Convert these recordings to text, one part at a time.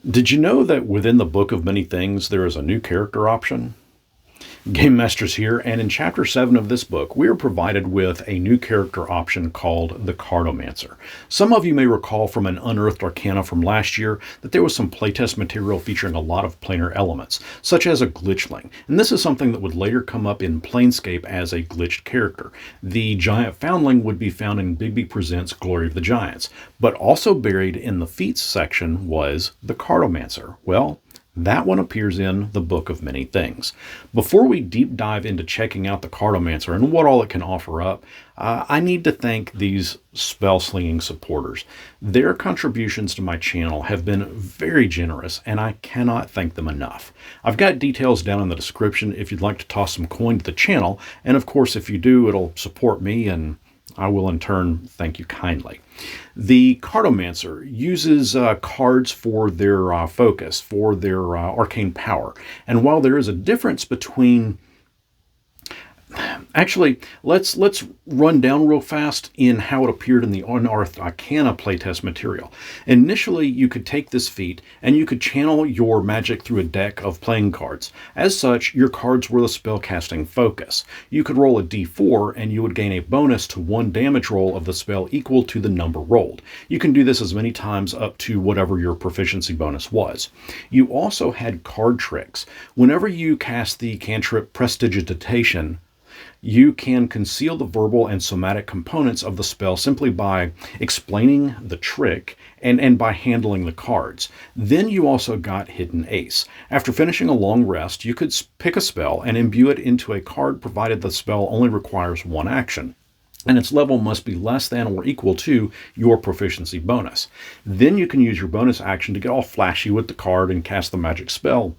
Did you know that within the Book of Many Things there is a new character option? GameMasters here, and in Chapter 7 of this book, we are provided with a new character option called the Cartomancer. Some of you may recall from an Unearthed Arcana from last year that there was some playtest material featuring a lot of planar elements, such as a glitchling, and this is something that would later come up in Planescape as a glitched character. The giant foundling would be found in Bigby Presents Glory of the Giants, but also buried in the feats section was the Cartomancer. Well, that one appears in the Book of Many Things. Before we deep dive into checking out the Cartomancer and what all it can offer up, I need to thank these spell slinging supporters. Their contributions to my channel have been very generous, and I cannot thank them enough. I've got details down in the description if you'd like to toss some coin to the channel, and of course if you do, it'll support me and I will in turn thank you kindly. The Cartomancer uses cards for their focus, for their arcane power. And while there is a difference between... Actually, let's run down real fast in how it appeared in the Unearthed Arcana playtest material. Initially, you could take this feat and you could channel your magic through a deck of playing cards. As such, your cards were the spellcasting focus. You could roll a d4 and you would gain a bonus to one damage roll of the spell equal to the number rolled. You can do this as many times up to whatever your proficiency bonus was. You also had card tricks. Whenever you cast the cantrip Prestidigitation, you can conceal the verbal and somatic components of the spell simply by explaining the trick and by handling the cards. Then you also got Hidden Ace. After finishing a long rest, you could pick a spell and imbue it into a card provided the spell only requires one action, and its level must be less than or equal to your proficiency bonus. Then you can use your bonus action to get all flashy with the card and cast the magic spell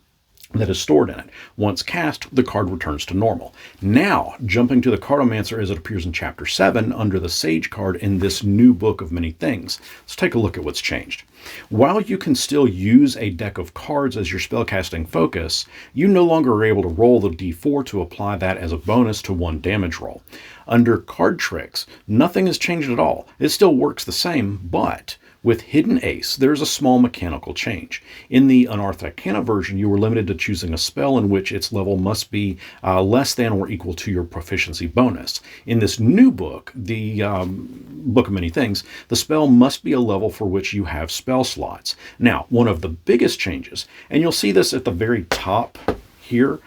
that is stored in it. Once cast, the card returns to normal. Now, jumping to the Cartomancer as it appears in Chapter 7 under the Sage card in this new Book of Many Things. Let's take a look at what's changed. While you can still use a deck of cards as your spellcasting focus, you no longer are able to roll the d4 to apply that as a bonus to one damage roll. Under card tricks, nothing has changed at all. It still works the same, but with Hidden Ace, there's a small mechanical change. In the Unearthed Arcana version, you were limited to choosing a spell in which its level must be less than or equal to your proficiency bonus. In this new book, the Book of Many Things, the spell must be a level for which you have spell slots. Now, one of the biggest changes, and you'll see this at the very top here,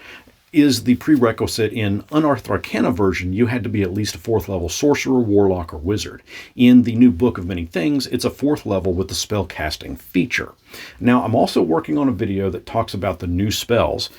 is the prerequisite. In Unearthed Arcana version, you had to be at least a 4th level sorcerer, warlock, or wizard. In the new Book of Many Things, it's a 4th level with the spell casting feature. Now, I'm also working on a video that talks about the new spells.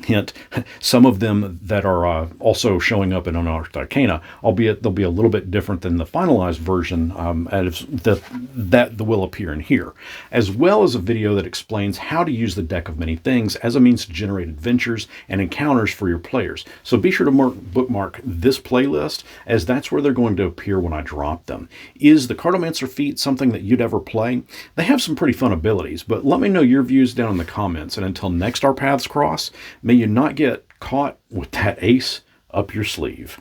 Hint, some of them that are also showing up in Unearthed Arcana, albeit they'll be a little bit different than the finalized version that will appear in here, as well as a video that explains how to use the Deck of Many Things as a means to generate adventures and encounters for your players. So be sure to bookmark this playlist, as that's where they're going to appear when I drop them. Is the Cartomancer feat something that you'd ever play? They have some pretty fun abilities, but let me know your views down in the comments, and until next our paths cross, may you not get caught with that ace up your sleeve.